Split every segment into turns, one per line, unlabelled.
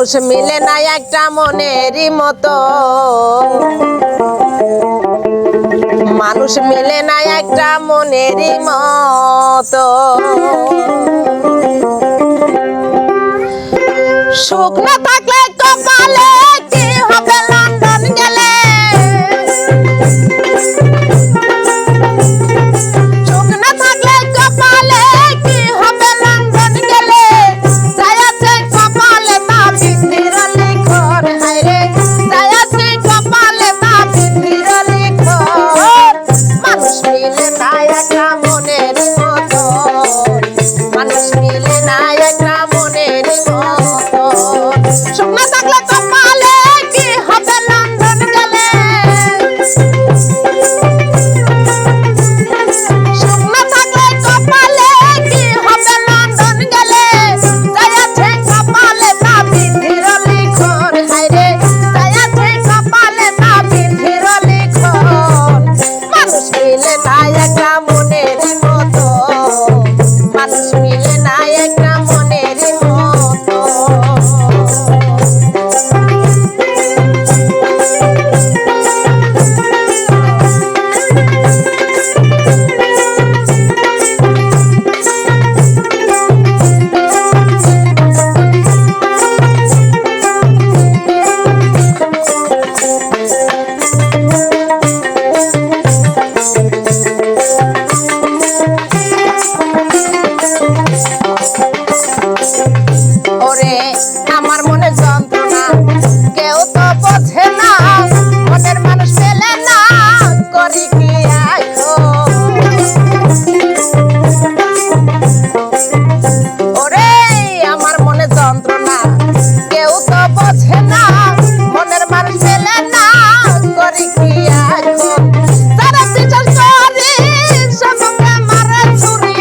মানুষ মিলে না একটা মনেরই মতো, মানুষ মিলে না একটা মনেরই মতো। সুখ না থাকলে কপালে কি হবে লন্ডন গেলে, সুখ না থাকলে কপালে কি হবে লন্ডন গেলে, যাই আছে কপালে তা বৃদ্ধির লিখন, হায়রে যাই আছে কপালে তা বৃদ্ধির লিখন। মানুষ মিলে না একটা মনের মতো, মানুষ মিলে না একটা মনের মতো। সুখ না থাকলে কপালে কি হবে লন্ডন গেলে, সুখ না থাকলে কপালে কি হবে লন্ডন গেলে, যাই আছে কপালে তা বৃদ্ধির লিখন, হায়রে যাই আছে কপালে তা বৃদ্ধির লিখন। মানুষ মিলে না একটা মনের মতো, মানুষ মিলে না একটা মনের মতো। ওরে আমার মনে যন্ত্রণা কেউ তো বোঝে না, মনের মানুষ পেলে না করি কি এখন। ওরে আমার মনে যন্ত্রণা কেউ তো বোঝে না, মনের মানুষ পেলে না করি কি এখন। তারা বিচার করি সবকে মারে ছুরি,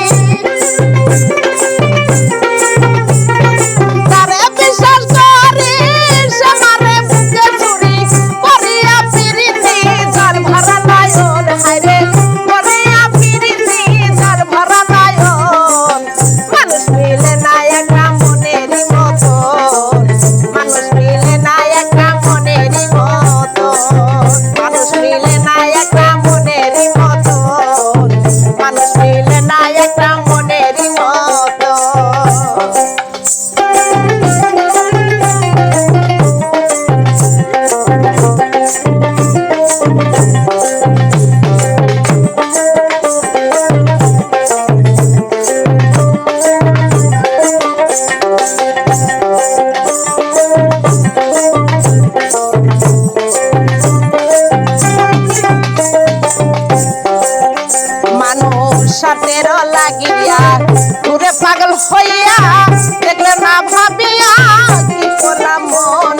তারে বিশ্বাস করি সে মারে বুকে ছুরি, করিয়া পিরিতি যার ভরা নয়ন, হায়রে করিয়া পিরিতি যার ভরা নয়ন। মানুষ মিলে না একটা মনেরই মতো, মানুষ মিলে না একটা মনেরই মতো, মানুষ মিলে না একটা মনেরই মতো, মানুষ মিলে না একটা মনেরই মতো। মানুষ সাথের লাগিয়া ঘুরে পাগল হইয়া, দেখলে না ভাবিয়া কি করলাম মন।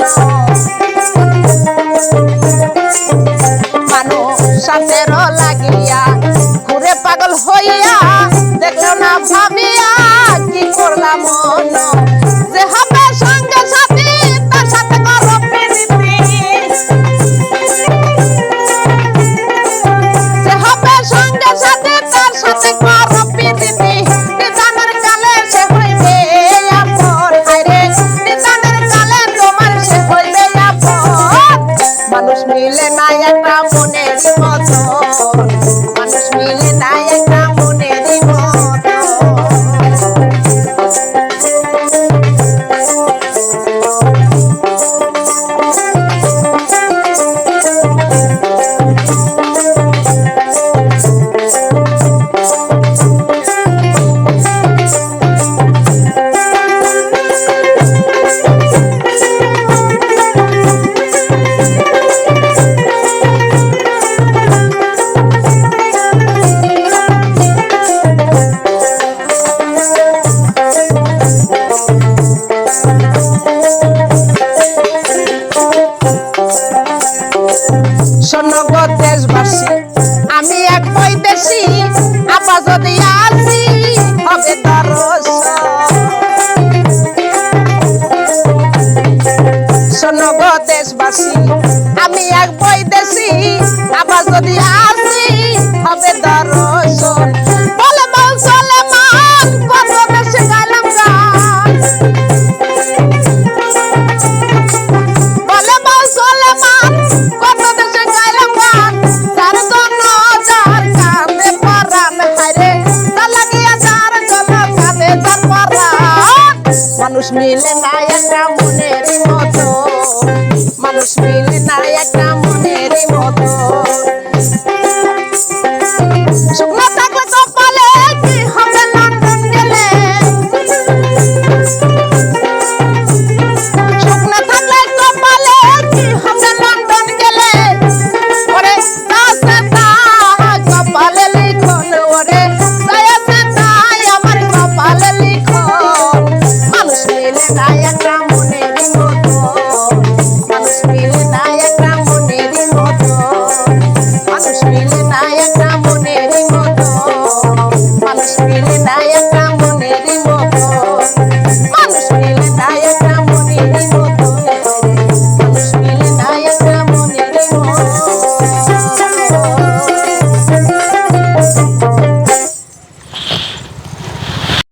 মানুষ সাথের লাগিয়া ঘুরে পাগল হইয়া, দেখলে না ভাবিয়া কি করলাম মন। যে হবে সঙ্গে সাথী তার সাথে করো প্রীতি, যে হবে সঙ্গে সাথে তার সাথে করো প্রীতি। নিদানের কালে সে হইবে আপন, হায়রে নিদানের কালে তোমার সে হইবে আপন। মানুষ মিলে না একটা মনের মতো, মানুষ মিলে না একটা মনের মতো। শোনো গো দেশবাসী, আমি এক বৈদেশি, আপা যদি আসি হবে দর্শন। শোনো গো দেশবাসী, আমি এক বৈদেশি, আপা যদি আসি হবে দর্শন। বলে মন চলে মান কত বেশি গাইলাম গান, একটা মনে